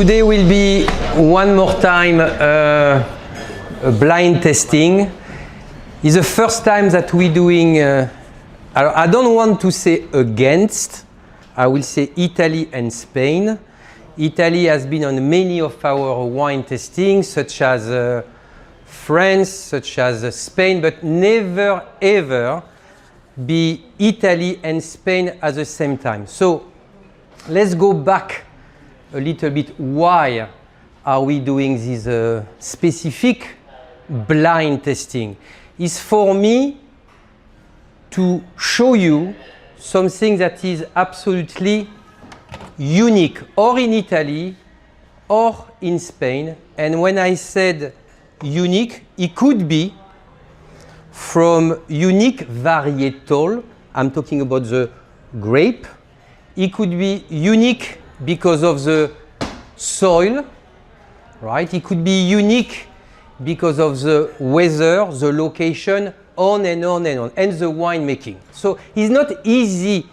today will be one more time a blind testing. It's the first time that we're doing, I don't want to say against, I will say Italy and Spain. Italy has been on many of our wine testings, such as France, such as Spain, but never ever be Italy and Spain at the same time. So let's go back a little bit. Why are we doing this specific blind testing? It's for me to show you something that is absolutely unique, or in Italy or in Spain. And when I said unique, it could be from unique varietal. I'm talking about the grape. It could be unique because of the soil, right? It could be unique because of the weather, the location, on and on and on, and the winemaking. So it's not easy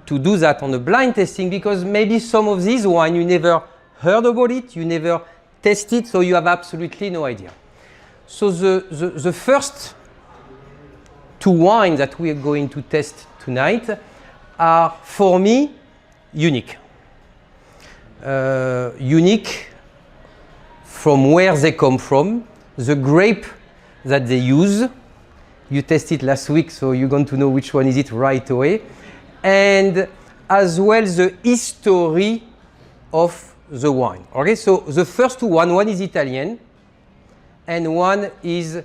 to do that on a blind testing because maybe some of these wine you never heard about it, you never tested, so you have absolutely no idea. So the first two wines that we are going to test tonight are, for me, unique. Unique from where they come from, the grape that they use. You tested last week, so you're going to know which one is it right away. And as well the history of the wine. Okay, so the first one is Italian and one is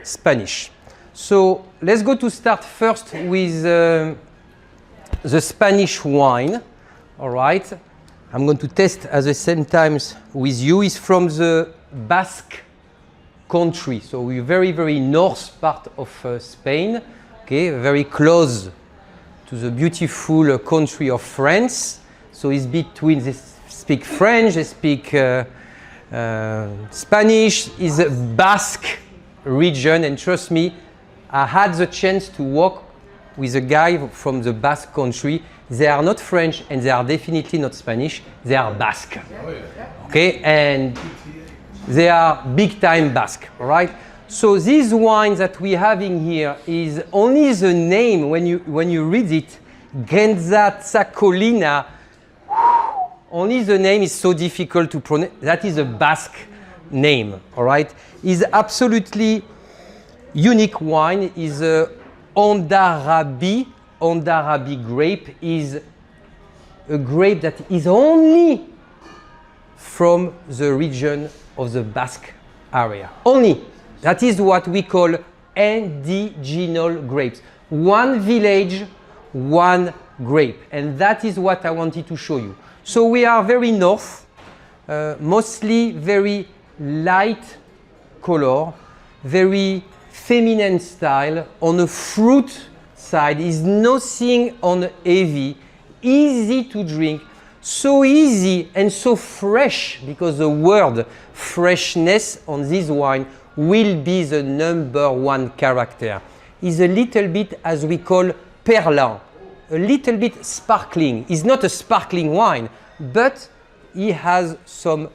Spanish. So let's go to start first with the Spanish wine. All right, I'm going to test at the same time with you. It's from the Basque country, so we're very, very north part of Spain, okay, very close to the beautiful country of France. So it's between, they speak French, they speak Spanish. It's a Basque region, and trust me, I had the chance to walk with a guy from the Basque country. They are not French and they are definitely not Spanish, they are Basque, okay, and they are big time Basque, right? So this wine that we're having here is only the name, when you read it, Grenza Txakolina, only the name is so difficult to pronounce. That is a Basque name, all right? Is absolutely unique wine, is a Ondarabi. Ondarabi grape is a grape that is only from the region of the Basque area. Only. That is what we call indigenous grapes. One village, one grape. And that is what I wanted to show you. So we are very north, mostly very light color, very feminine style. On the fruit side is nothing on heavy, easy to drink, so easy and so fresh, because the word freshness on this wine will be the number one character. Is a little bit, as we call, perlant, a little bit sparkling. It's not a sparkling wine, but it has some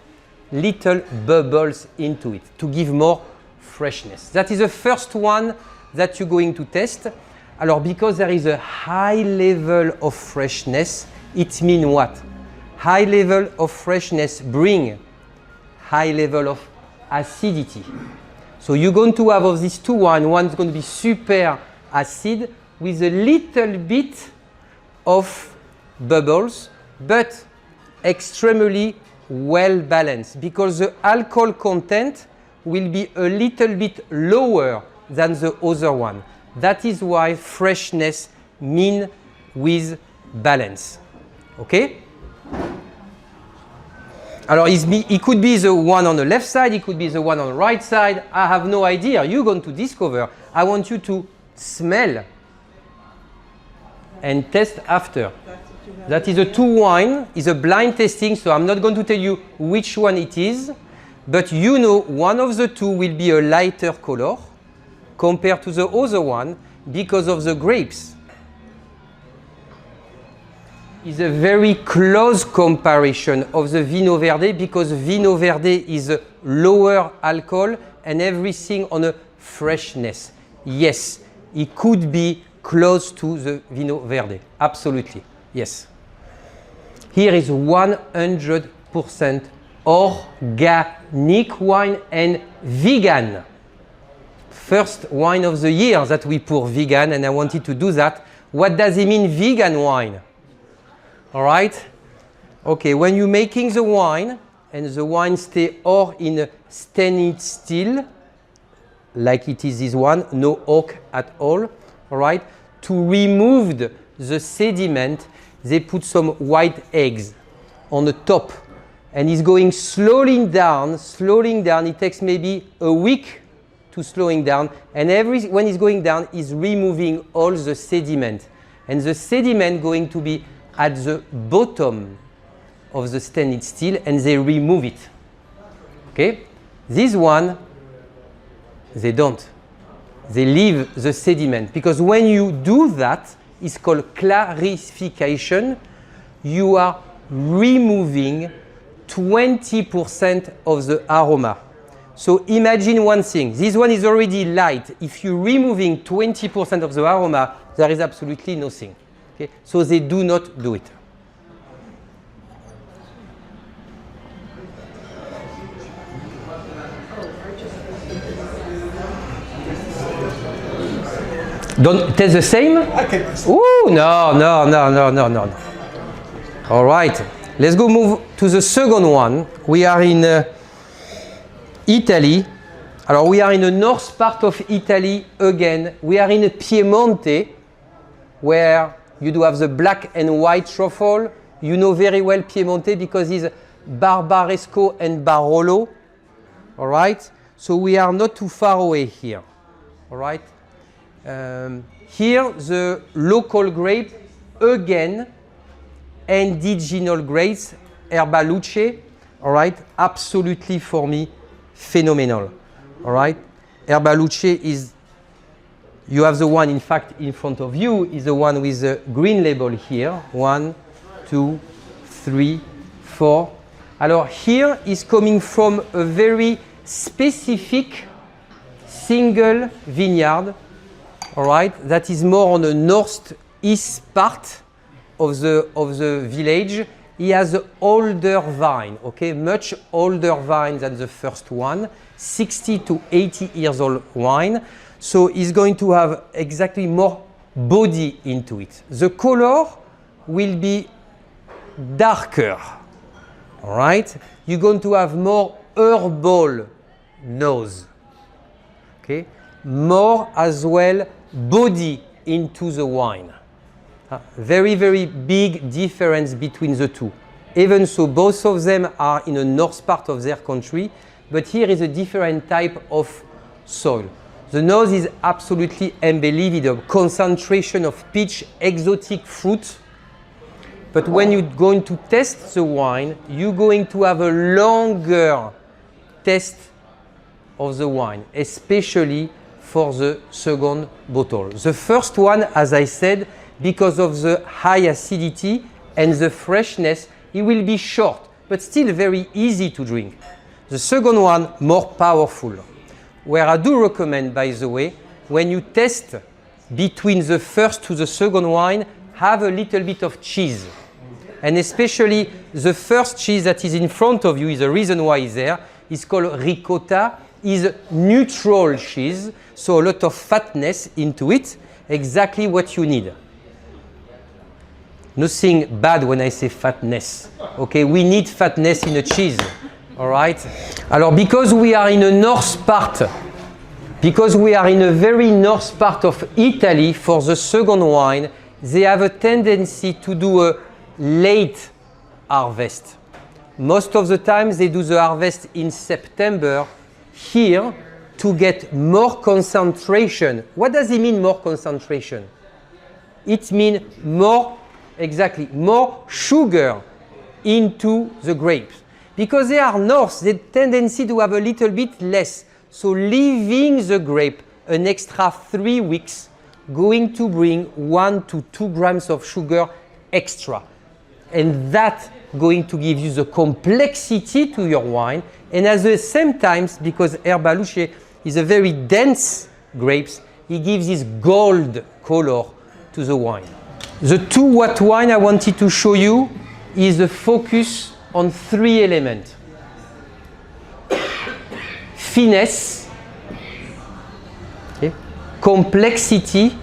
little bubbles into it to give more freshness. That is the first one that you're going to test. Alors, because there is a high level of freshness, it means what? High level of freshness bring high level of acidity. So you're going to have of these two wines, one's going to be super acid with a little bit of bubbles, but extremely well balanced, because the alcohol content will be a little bit lower than the other one. That is why freshness means with balance. Okay? Alors, it could be the one on the left side, it could be the one on the right side. I have no idea. You're going to discover. I want you to smell and test after. That is a two wine, is a blind tasting, so I'm not going to tell you which one it is, but you know one of the two will be a lighter color compared to the other one because of the grapes. is a very close comparison of the Vinho Verde because Vinho Verde is a lower alcohol and everything on a freshness. Yes, it could be close to the Vinho Verde. Absolutely. Yes. Here is 100% organic wine and vegan. First wine of the year that we pour vegan, and I wanted to do that. What does it mean, vegan wine? All right? Okay, when you're making the wine, and the wine stay or in a stainless steel, like it is this one, no oak at all, all right? To remove the sediment, they put some white eggs on the top, and it's going slowing down. It takes maybe a week to slowing down, and when it's going down, it's removing all the sediment, and the sediment going to be at the bottom of the stainless steel, and they remove it. Okay, this one, they don't. They leave the sediment because when you do that, it's called clarification. You are removing 20% of the aroma. So imagine one thing. This one is already light. If you're removing 20% of the aroma, there is absolutely nothing. Okay? So they do not do it. Don't taste the same? Okay. Ooh, no. All right, let's go move to the second one. We are in Italy. Alors, we are in the north part of Italy again. We are in Piemonte, where you do have the black and white truffle. You know very well Piemonte because it's Barbaresco and Barolo. All right, so we are not too far away here. All right. Here the local grape again, indigenous grapes, Erba Luce, all right, absolutely for me phenomenal, all right. Erba Luce is, you have the one in fact in front of you, is the one with the green label here, 1, 2, 3, 4. Alors here is coming from a very specific single vineyard. All right, that is more on the northeast part of the village. He has an older vine, okay, much older vine than the first one, 60 to 80 years old wine. So he's going to have exactly more body into it. The color will be darker, all right? You're going to have more herbal nose, okay? More as well body into the wine. Very, very big difference between the two. Even so, both of them are in the north part of their country, but here is a different type of soil. The nose is absolutely unbelievable. Concentration of peach, exotic fruit. But when you're going to test the wine, you're going to have a longer test of the wine, especially for the second bottle. The first one, as I said, because of the high acidity and the freshness, it will be short, but still very easy to drink. The second one, more powerful. Where I do recommend, by the way, when you test between the first to the second wine, have a little bit of cheese. And especially the first cheese that is in front of you is the reason why it's there. It's called ricotta. Is neutral cheese, so a lot of fatness into it, exactly what you need. Nothing bad when I say fatness. Okay, we need fatness in a cheese. All right. Alors, because we are in a north part, because we are in a very north part of Italy for the second wine, they have a tendency to do a late harvest. Most of the time, they do the harvest in September. Here, to get more concentration. What does it mean, more concentration? It means more, exactly, more sugar into the grapes. Because they are north, they tendency to have a little bit less. So leaving the grape an extra 3 weeks, going to bring 1 to 2 grams of sugar extra. and that going to give you the complexity to your wine, and at the same time, because Herbalouche is a very dense grapes, it gives this gold color to the wine. The two white wine I wanted to show you is the focus on three elements. Finesse, okay, complexity,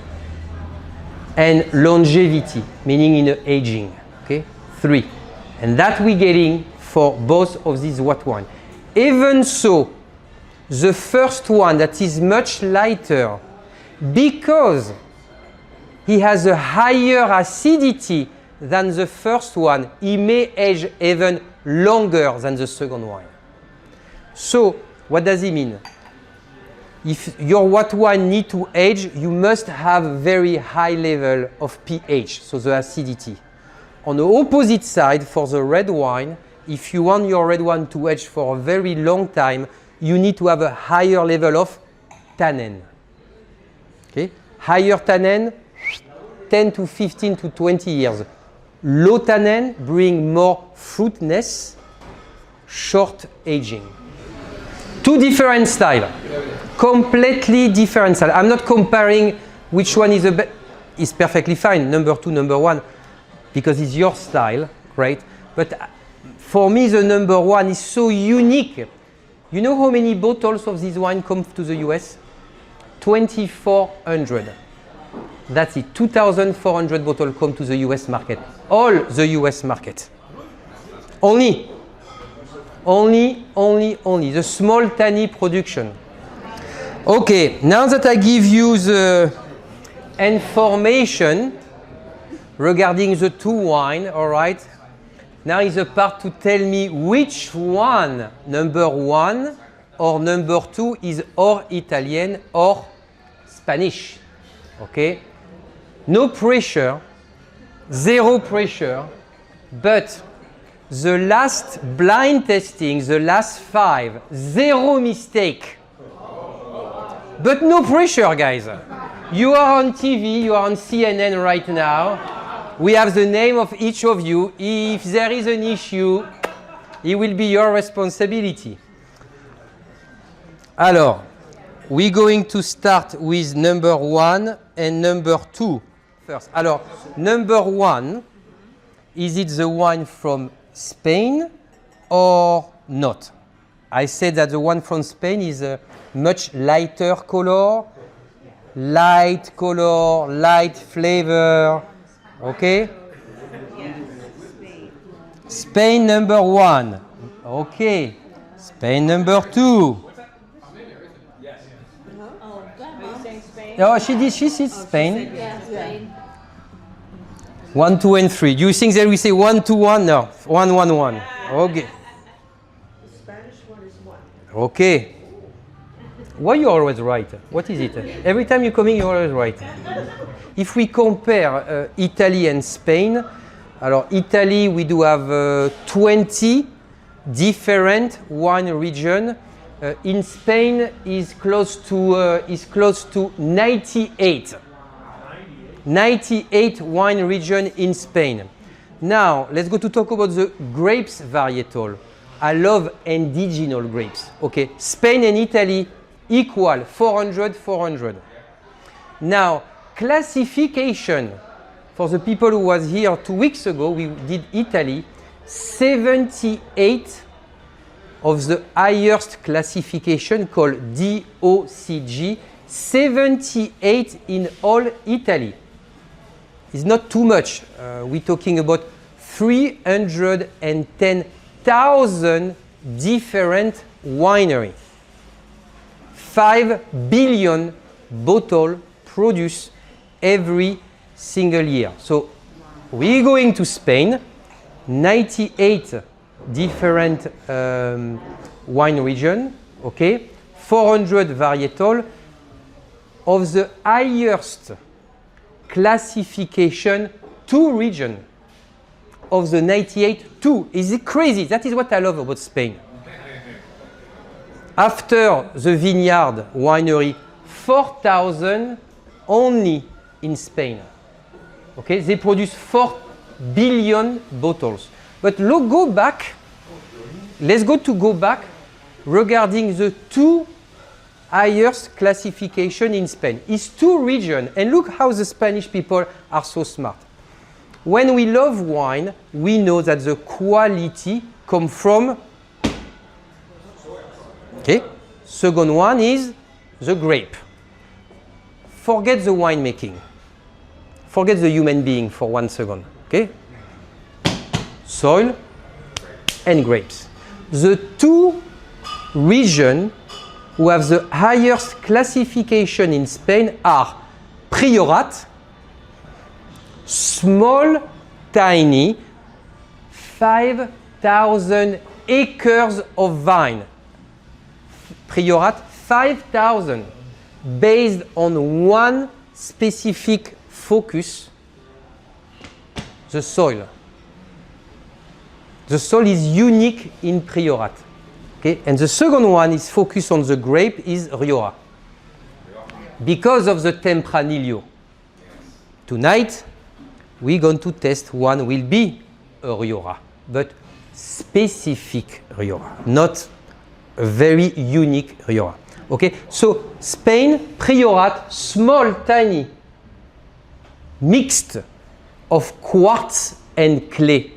and longevity, meaning in the aging. Okay, three. And that we're getting for both of these white wine. Even so, the first one that is much lighter, because he has a higher acidity than the first one, he may age even longer than the second wine. So, what does it mean? If your white wine need to age, you must have a very high level of pH, so the acidity. On the opposite side, for the red wine, if you want your red wine to age for a very long time, you need to have a higher level of tannin. Okay? Higher tannin, 10 to 15 to 20 years. Low tannin bring more fruitness, short aging. Two different styles, completely different styles. I'm not comparing which one is the best. It's perfectly fine, number two, number one, because it's your style, great. But for me, the number one is so unique. You know how many bottles of this wine come to the US? 2,400. That's it. 2,400 bottles come to the US market. All the US market. Only. The small, tiny production. Okay, now that I give you the information regarding the two wine, all right? Now is the part to tell me which one, number one or number two, is or Italian or Spanish. Okay? No pressure, zero pressure, but the last blind testing, the last 5, zero mistake. But no pressure, guys. You are on TV, you are on CNN right now. We have the name of each of you. If there is an issue, it will be your responsibility. Alors, we're going to start with number one and number two first. Alors, number one, is it the wine from Spain or not? I said that the one from Spain is a much lighter color, light flavor. Okay? Spain number one. Okay. Spain number two. Oh, she said Spain. Yeah, Spain. 1, 2, and 3. Do you think that we say 1, 2, 1? No. 1, 1, 1. Okay. The Spanish one is 1. Okay. Why you always right? What is it? Every time you come in, you're always right. If we compare Italy and Spain, alors Italy we do have 20 different wine regions. In Spain is close to 98. 98 wine region in Spain. Now let's go to talk about the grapes varietal. I love indigenous grapes. Okay, Spain and Italy equal 400. Now classification for the people who was here 2 weeks ago, we did Italy. 78 of the highest classification called DOCG. 78 in all Italy. It's not too much. We're talking about 310,000 different wineries. 5 billion bottles produced every single year. So we're going to Spain, 98 different wine regions, okay, 400 varietal. Of the highest classification, 2 regions of the 98, 2. Is it crazy? That is what I love about Spain. After the vineyard winery, 4,000 only in Spain. Okay, they produce billion bottles. But let's go back regarding the two highest classification in Spain. It's two regions, and look how the Spanish people are so smart. When we love wine, we know that the quality comes from. Okay. Second one is the grape. Forget the winemaking. Forget the human being for 1 second. Okay. Soil and grapes. The two regions who have the highest classification in Spain are Priorat, small, tiny, 5,000 acres of vine. Priorat, 5,000, based on one specific focus, the soil. The soil is unique in Priorat. Okay? And the second one is focused on the grape is Rioja. Because of the Tempranillo. Tonight, we're going to test one will be a Rioja, but specific Rioja, not a very unique Rioja. Okay? So Spain, Priorat, small, tiny, mixed of quartz and clay,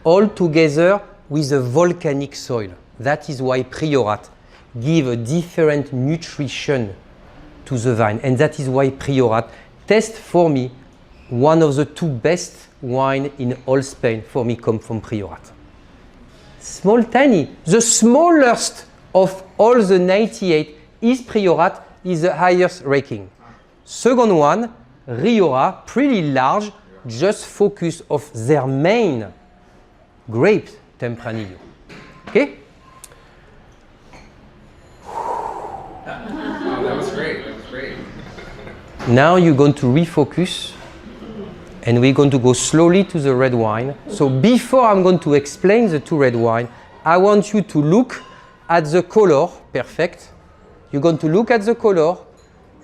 all together with a volcanic soil. That is why Priorat give a different nutrition to the vine. And that is why Priorat test for me one of the two best wine in all Spain for me come from Priorat. Small, tiny. The smallest of all the 98 is Priorat, is the highest ranking. Second one, Rioja, pretty large, just focus of their main grapes, Tempranillo. Okay? That was great. That was great. Now you're going to refocus and we're going to go slowly to the red wine. So before I'm going to explain the two red wine, I want you to look at the color. Perfect. You're going to look at the color.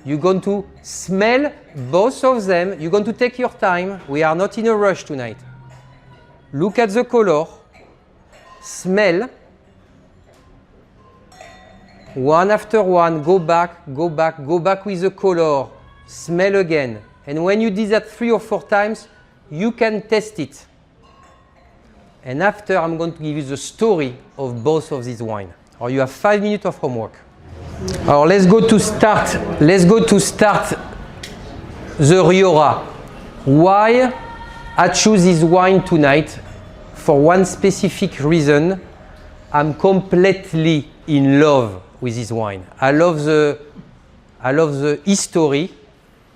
You're going to smell both of them. You're going to take your time. We are not in a rush tonight. Look at the color. Smell. One after one, go back, go back, go back with the color. Smell again. And when you do that 3 or 4 times, you can test it. And after, I'm going to give you the story of both of these wines. Or you have 5 minutes of homework. Or let's go to start the Rioja. Why I choose this wine tonight? For one specific reason. I'm completely in love with this wine. I love the history.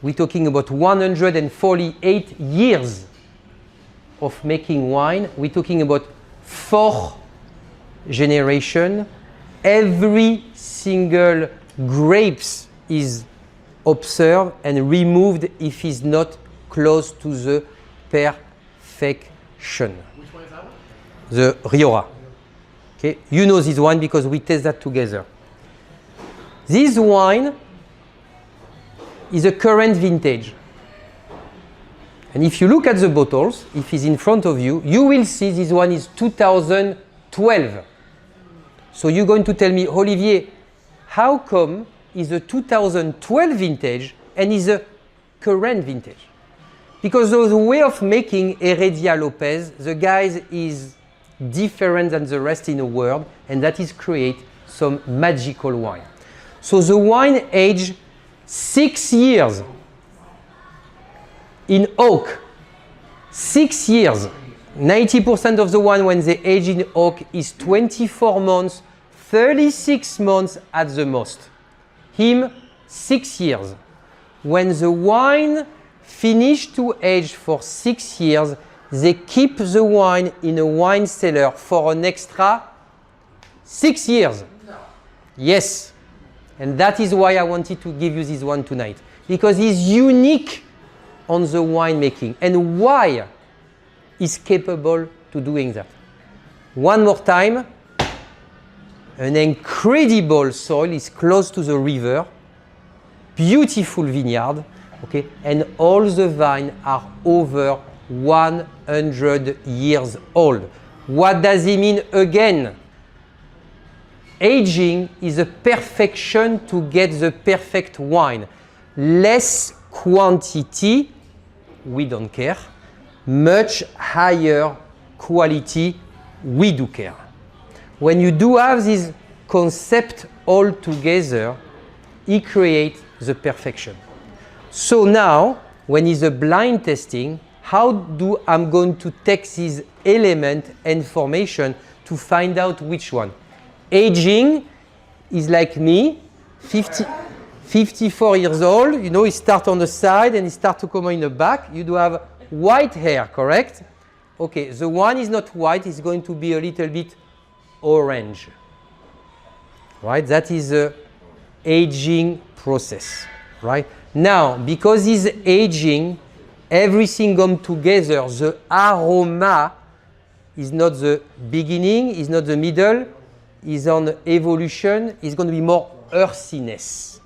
We're talking about 148 years of making wine. We're talking about 4 generations. Every single grapes is observed and removed if it's not close to the perfection. Which one is that one? The Rioja. Okay, you know this wine because we test that together. This wine is a current vintage. And if you look at the bottles, if it's in front of you, you will see this one is 2012. So you're going to tell me, Olivier, how come is a 2012 vintage and is a current vintage? Because the way of making Heredia Lopez, the guys is different than the rest in the world, and that is create some magical wine. So the wine aged 6 years in oak. 6 years. 90% of the wine when they age in oak is 24 months, 36 months at the most. Him, 6 years. When the wine finished to age for 6 years, they keep the wine in a wine cellar for an extra 6 years. No. Yes. And that is why I wanted to give you this one tonight. Because it's unique on the winemaking. And why is capable to doing that. One more time. An incredible soil is close to the river. Beautiful vineyard. Okay? And all the vines are over 100 years old. What does it mean again? Aging is a perfection to get the perfect wine. Less quantity, we don't care. Much higher quality, we do care. When you do have this concept all together, it creates the perfection. So now, when it's a blind testing, how do I'm going to take this element information to find out which one? Aging is like me, 54 years old, you know, he starts on the side and he starts to come in the back. You do have white hair, correct? Okay, the one is not white, it's going to be a little bit orange. Right? That is the aging process. Right? Now, because he's aging, everything comes together. The aroma is not the beginning, is not the middle, is on evolution, is going to be more earthiness.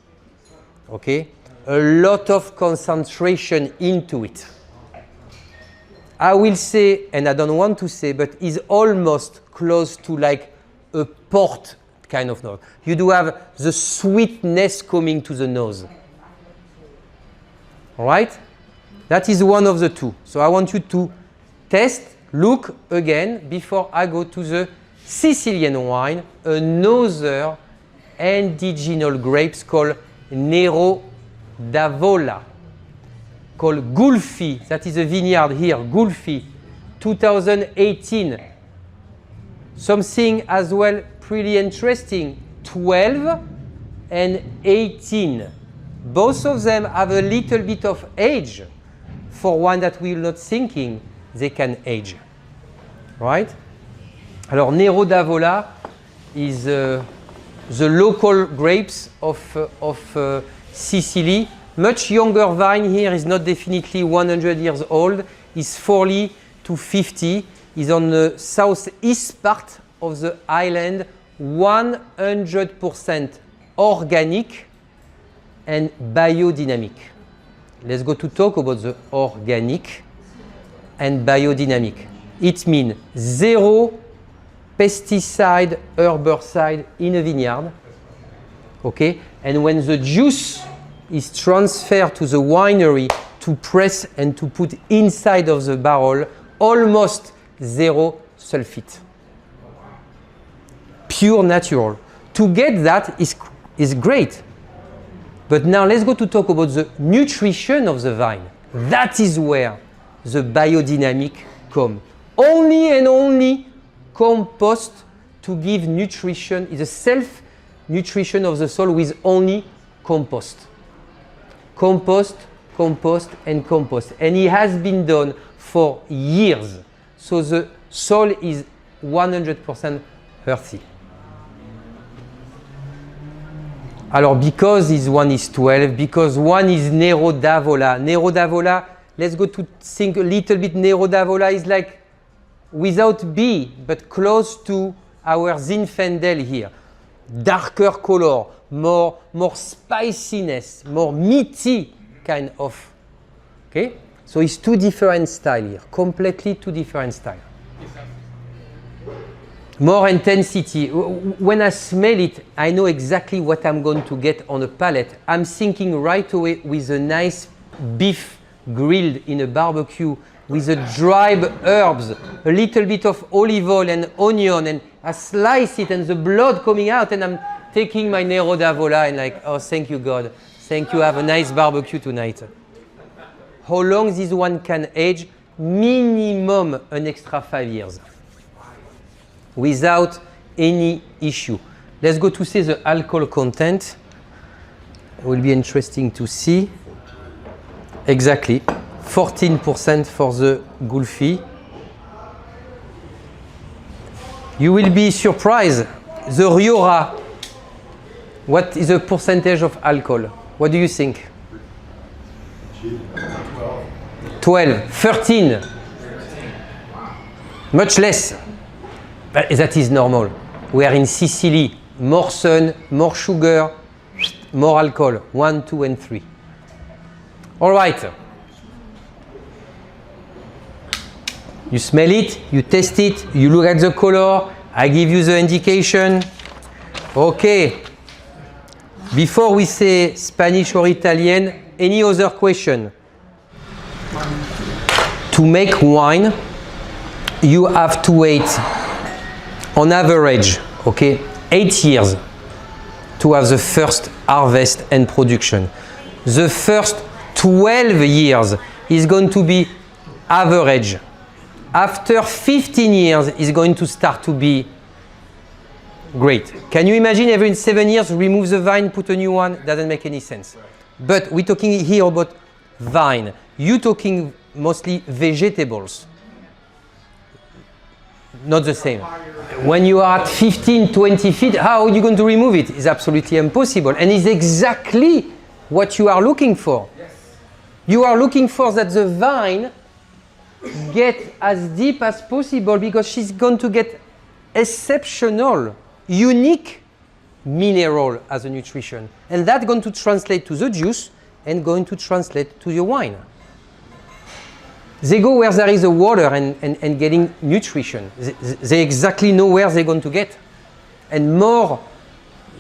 Okay? A lot of concentration into it. I will say, and I don't want to say, but is almost close to like a port kind of note. You do have the sweetness coming to the nose. All right? That is one of the two. So I want you to test, look again before I go to the Sicilian wine, another indigenous grapes called Nero d'Avola, called Gulfi. That is a vineyard here, Gulfi, 2018. Something as well pretty interesting, 12 and 18. Both of them have a little bit of age for one that we're not thinking they can age. Right? Alors, Nero d'Avola is the local grapes of Sicily. Much younger vine here is not definitely 100 years old. It's 40 to 50. Is on the southeast part of the island, 100% organic and biodynamic. Let's go to talk about the organic and biodynamic. It means zero pesticide, herbicide in a vineyard. Okay? And when the juice is transferred to the winery to press and to put inside of the barrel, almost zero sulfite. Pure natural. To get that is great. But now let's go to talk about the nutrition of the vine. That is where the biodynamic comes. Only and only compost to give nutrition is a self-nutrition of the soil with only compost. Compost, compost, and compost. And it has been done for years. So the soil is 100% earthy. Alors, because this one is 12, because one is Nero d'Avola. Nero d'Avola, let's go to think a little bit. Nero d'Avola is like without bee, but close to our Zinfandel here. Darker color, more spiciness, more meaty kind of. Okay? So it's two different styles here, completely two different styles. More intensity. When I smell it, I know exactly what I'm going to get on a palate. I'm thinking right away with a nice beef grilled in a barbecue with the dried herbs, a little bit of olive oil and onion, and I slice it and the blood coming out, and I'm taking my Nero d'Avola and like, oh, thank you, God. Thank you, have a nice barbecue tonight. How long this one can age? Minimum an extra 5 years. Without any issue. Let's go to see the alcohol content. It will be interesting to see. Exactly. 14% for the Gulfi. You will be surprised. The Rioja, what is the percentage of alcohol? What do you think? 12. 13. Much less. But that is normal. We are in Sicily. More sun, more sugar, more alcohol. 1, 2, and 3. All right. You smell it, you taste it, you look at the color, I give you the indication. Okay. Before we say Spanish or Italian, any other question? To make wine, you have to wait on average, okay, 8 years to have the first harvest and production. The first 12 years is going to be average. After 15 years, it's going to start to be great. Can you imagine every 7 years, remove the vine, put a new one? Doesn't make any sense. But we're talking here about vine. You're talking mostly vegetables. Not the same. When you are at 15, 20 feet, how are you going to remove it? It's absolutely impossible. And it's exactly what you are looking for. You are looking for that the vine get as deep as possible because she's going to get exceptional, unique mineral as a nutrition. And that's going to translate to the juice and going to translate to your wine. They go where there is a water and getting nutrition. They exactly know where they're going to get. And more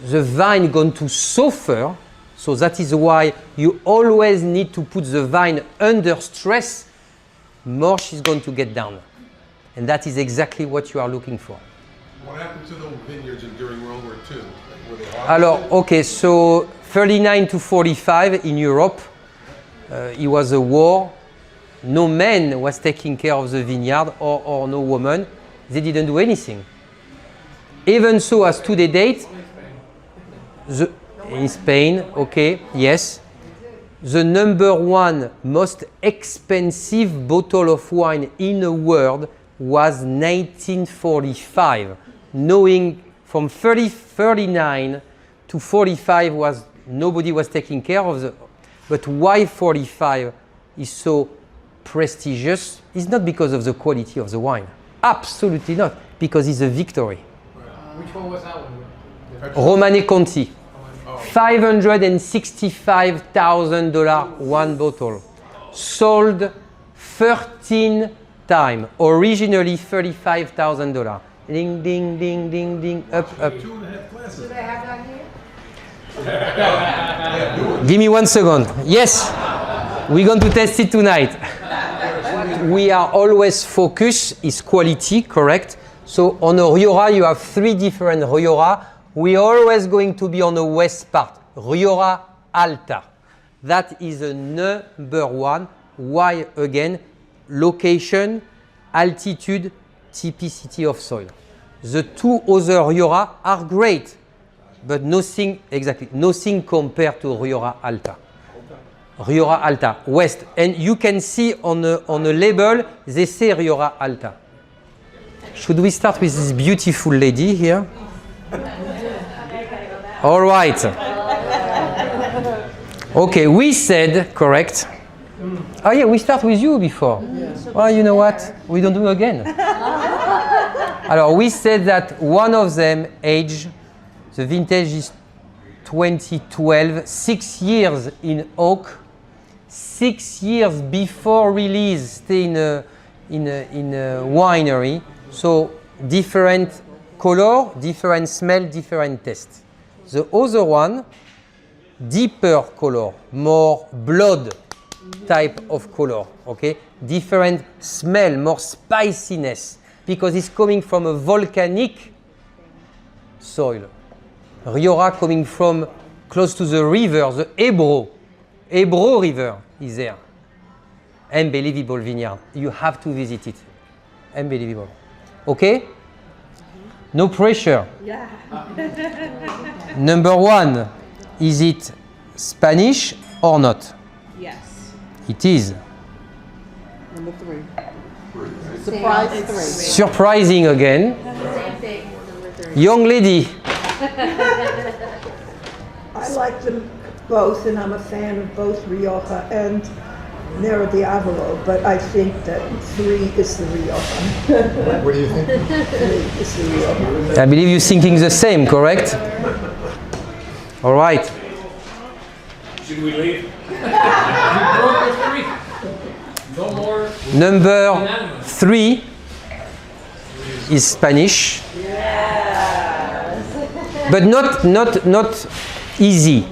the vine going to suffer, so that is why you always need to put the vine under stress, more she's going to get down. And that is exactly what you are looking for. What happened to the vineyards during World War II? Were they Alors, okay, so 39 to 45 in Europe, it was a war. No man was taking care of the vineyard or no woman. They didn't do anything. Even so, as to the date, in Spain, okay, yes, the number one most expensive bottle of wine in the world was 1945. Knowing from 39 to 45 was nobody was taking care of the. But why 45 is so prestigious is not because of the quality of the wine. Absolutely not. Because it's a victory. Which one was that one? Romane Conti. $565,000 one bottle. Sold 13 times. Originally $35,000. Ding, ding, ding, ding, ding. Up, up. 2.5 glasses. Do they have that here? Give me 1 second. Yes. We're going to test it tonight. We are always focused, is quality, correct? So on a Rioja, you have 3 different Rioja. We are always going to be on the west part, Rioja Alta. That is a number one. Why again? Location, altitude, typicity of soil. The 2 other Rioja are great, but nothing compared to Rioja Alta. Rioja Alta, west. And you can see on a label, they say Rioja Alta. Should we start with this beautiful lady here? All right. Okay, we said, correct. Oh yeah, we start with you before. Well, you know what? We don't do again. Alors, we said that one of them age, the vintage is 2012, 6 years in oak. 6 years before release, stay in a winery. So different color, different smell, different taste. The other one, deeper color, more blood type of color. Okay, different smell, more spiciness, because it's coming from a volcanic soil. Rioja coming from close to the river, the Ebro. Ebro River is there. Unbelievable vineyard. You have to visit it. Unbelievable. Okay? No pressure. Yeah. Number one, is it Spanish or not? Yes. It is. Number 3. Surprise 3. Surprising again. Same thing, number 3. Young lady. I like them both, and I'm a fan of both Rioja and Nero Diavolo, but I think that 3 is the Rioja. What do you think? 3 is the Rioja. I believe you're thinking the same, correct? All right. Should we leave? You broke the 3. No more Number unanimous. 3 is Spanish. But not easy.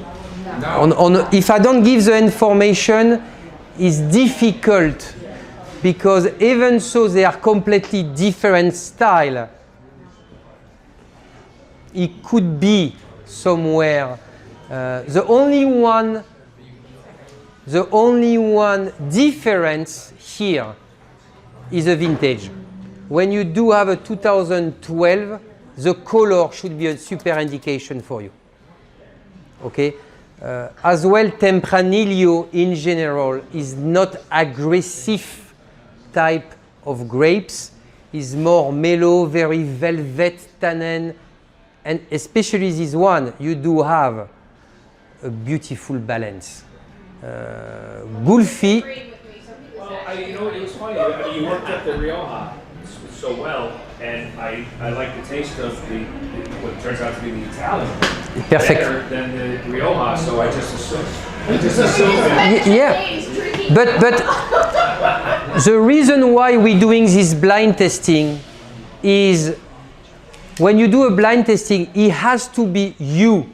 If I don't give the information, it's difficult because even so they are completely different style. It could be somewhere. The only one difference here is a vintage. When you do have a 2012, the color should be a super indication for you. Okay. As well, Tempranillo in general is not aggressive type of grapes. Is more mellow, very velvet tannin, and especially this one, you do have a beautiful balance. Gulfi. Well, you know, it was funny. You worked up the Rioja so well, and I like the taste of what turns out to be the Italian better than the Rioja. So I just assumed that. Yeah, but the reason why we're doing this blind testing is when you do a blind testing, it has to be you.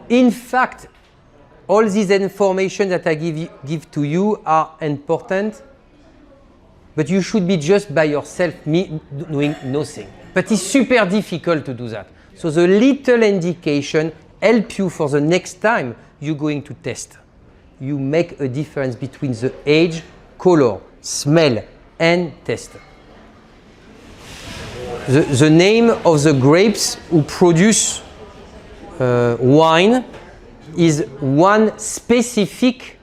In fact, all this information that I give to you are important, but you should be just by yourself, doing nothing. But it's super difficult to do that. So the little indication help you for the next time you're going to test. You make a difference between the age, color, smell, and taste. The name of the grapes who produce wine is one specific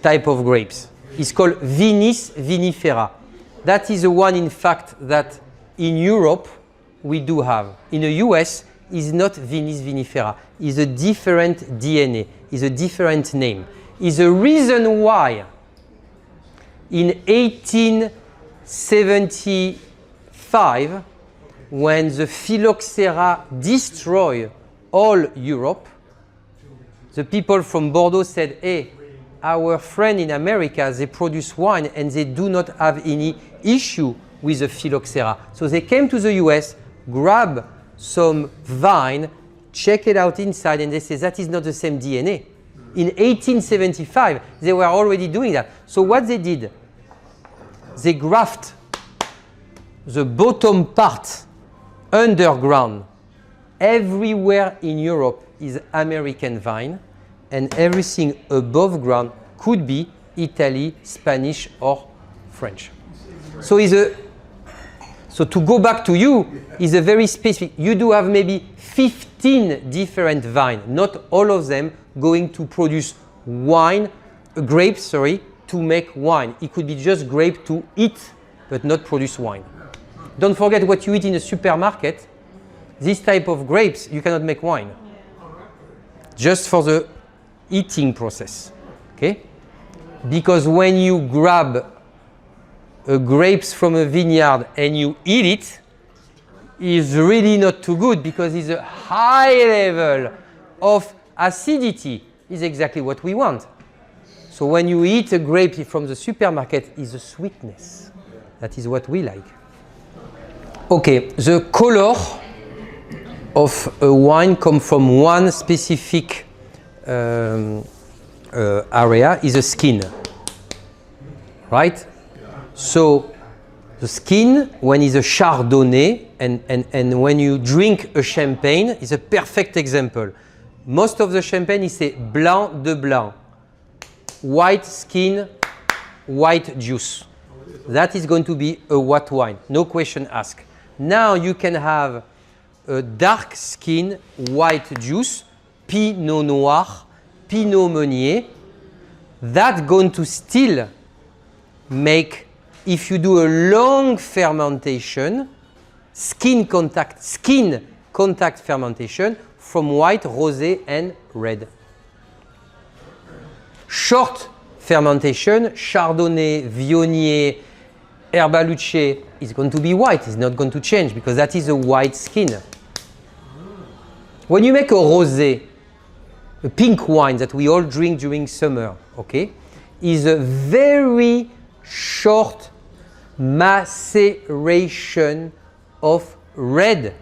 type of grapes. It's called Vinis vinifera. That is the one, in fact, that in Europe we do have. In the US, is not Vinis vinifera. It's a different DNA. It's a different name. It's the reason why in 1875, when the phylloxera destroyed all Europe, the people from Bordeaux said, hey, our friend in America, they produce wine and they do not have any issue with the phylloxera. So they came to the US, grab some vine, check it out inside, and they say that is not the same DNA. In 1875, they were already doing that. So what they did, they graft the bottom part underground. Everywhere in Europe is American vine, and everything above ground could be Italy, Spanish, or French. So to go back to you, is a very specific. You do have maybe 15 different vines, not all of them going to produce grapes, to make wine. It could be just grape to eat, but not produce wine. Don't forget what you eat in a supermarket. This type of grapes, you cannot make wine. Just for the eating process, okay? Because when you grab grapes from a vineyard and you eat it, it's really not too good because it's a high level of acidity. Is exactly what we want. So when you eat a grape from the supermarket, is a sweetness. That is what we like. Okay, the color of a wine comes from one specific area, is the skin, right? So the skin, when it's a Chardonnay, and when you drink a champagne, is a perfect example. Most of the champagne is a blanc de blanc, white skin, white juice. That is going to be a white wine, no question asked. Now you can have a dark skin, white juice, Pinot Noir, Pinot Meunier. That's going to still make, if you do a long fermentation, skin contact fermentation from white, rosé, and red. Short fermentation, Chardonnay, Viognier, Herbaluche is going to be white. It's not going to change because that is a white skin. When you make a rosé, a pink wine that we all drink during summer, okay, is a very short maceration of red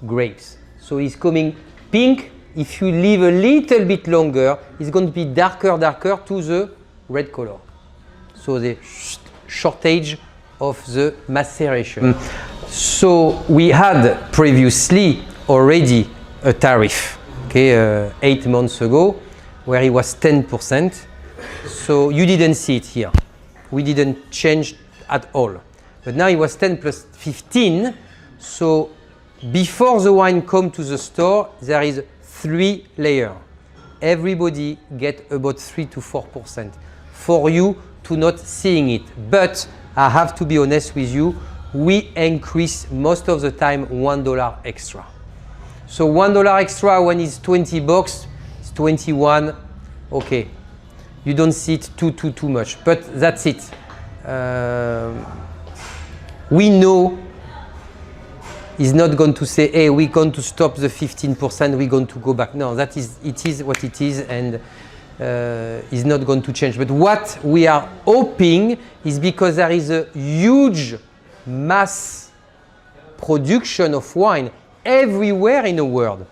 grapes. So it's coming pink. If you leave a little bit longer, it's going to be darker to the red color. So the shortage of the maceration. So we had previously already a tariff, okay, 8 months ago, where it was 10%. So you didn't see it here. We didn't change at all. But now it was 10 plus 15. So before the wine come to the store, there is 3 layers. Everybody get about 3 to 4% for you to not seeing it. But I have to be honest with you, we increase most of the time $1 extra. So $1 extra when it's 20 bucks, it's 21. Okay, you don't see it too much, but that's it. We know he's not going to say, hey, we're going to stop the 15%, we're going to go back. No, it is what it is, and is not going to change. But what we are hoping is, because there is a huge mass production of wine everywhere in the world.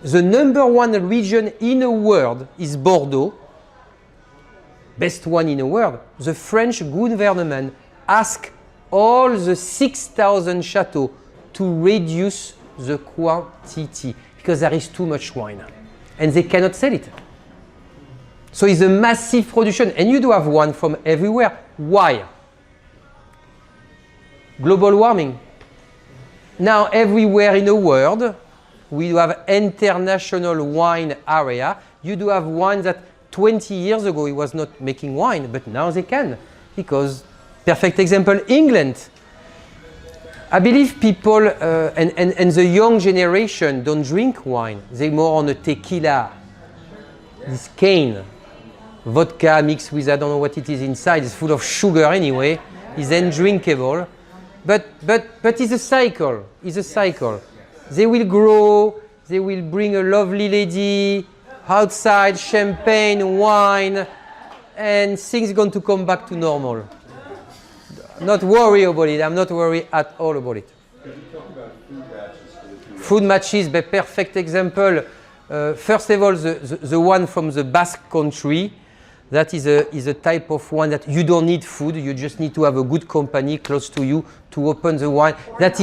The #1 region in the world is Bordeaux, best one in the world. The French government asked all the 6,000 chateaux to reduce the quantity because there is too much wine and they cannot sell it. So it's a massive production, and you do have wine from everywhere. Why? Global warming. Now everywhere in the world, we do have international wine area. You do have wine that 20 years ago it was not making wine, but now they can, because perfect example, England. I believe people and the young generation don't drink wine. They're more on a tequila, this cane, vodka mixed with I don't know what it is inside. It's full of sugar anyway. It's undrinkable. But it's a cycle. It's a cycle. They will grow. They will bring a lovely lady outside, champagne, wine, and things are going to come back to normal. Not worry about it. I'm not worried at all about it. Food matches, the perfect example. First of all, the one from the Basque country. That is a type of wine that you don't need food. You just need to have a good company close to you to open the wine. That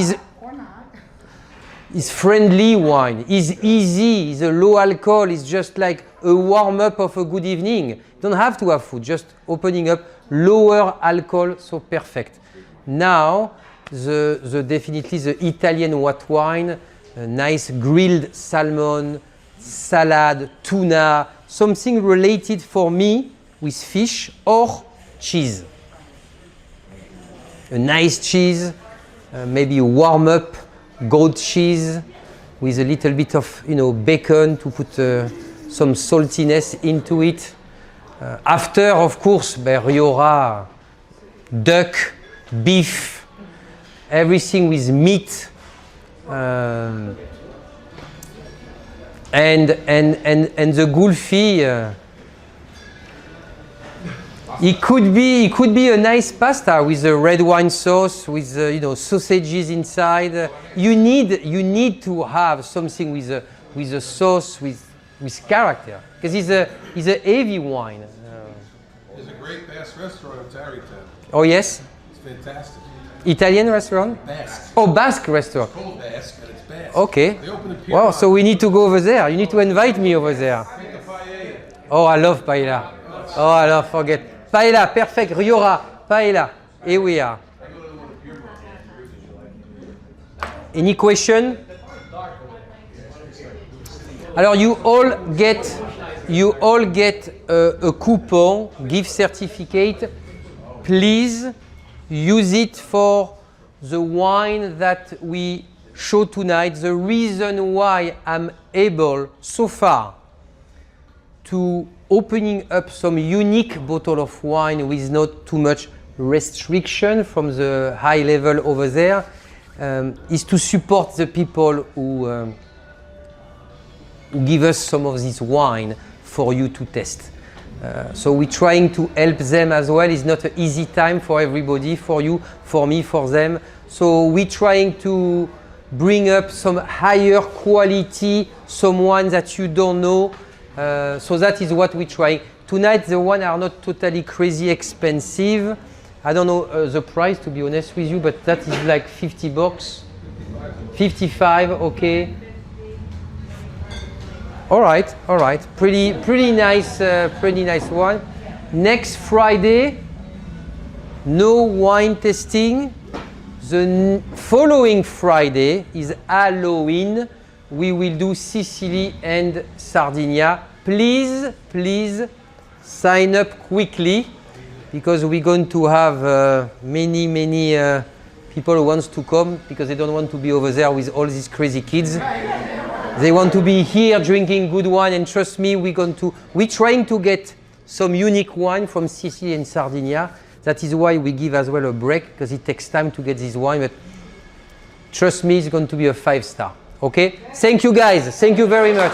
is friendly wine. It's easy. It's a low alcohol. It's just like a warm up of a good evening. You don't have to have food. Just opening up, lower alcohol, so perfect. Now, definitely the Italian white wine, a nice grilled salmon, salad, tuna, something related for me with fish or cheese. A nice cheese, maybe a warm up goat cheese with a little bit of bacon to put some saltiness into it. After, of course, Rioja, duck, beef, everything with meat. And the Gulfi, it could be a nice pasta with a red wine sauce with sausages inside. You need to have something with a sauce with character, because it's a heavy wine. There's a great Basque restaurant in Tarrytown. Oh yes, It's fantastic. Italian restaurant. Basque. Oh, Basque restaurant. It's called Basque, but it's Basque. Okay. They opened in Wow, Piedmont. so we need to go over there. You need to invite me over there. Make a paella. Oh, I love paella. Oh, I love forget. Paella, perfect. Rioja, paella. Here we are. Any question? Alors, you all get a coupon, gift certificate. Please use it for the wine that we show tonight. The reason why I'm able so far to opening up some unique bottle of wine with not too much restriction from the high level over there is to support the people who give us some of this wine for you to test. So we're trying to help them as well. It's not an easy time for everybody, for you, for me, for them. So we're trying to bring up some higher quality, someone that you don't know. So that is what we're trying. Tonight the ones are not totally crazy expensive. I don't know the price, to be honest with you, but that is like $50. 55, okay. All right. Pretty nice one. Next Friday, no wine tasting. The following Friday is Halloween. We will do Sicily and Sardinia. Please sign up quickly, because we're going to have many people who wants to come, because they don't want to be over there with all these crazy kids. They want to be here drinking good wine, and trust me, we're trying to get some unique wine from Sicily and Sardinia. That is why we give as well a break, because it takes time to get this wine, but trust me, it's going to be a 5-star. Okay? Thank you guys. Thank you very much.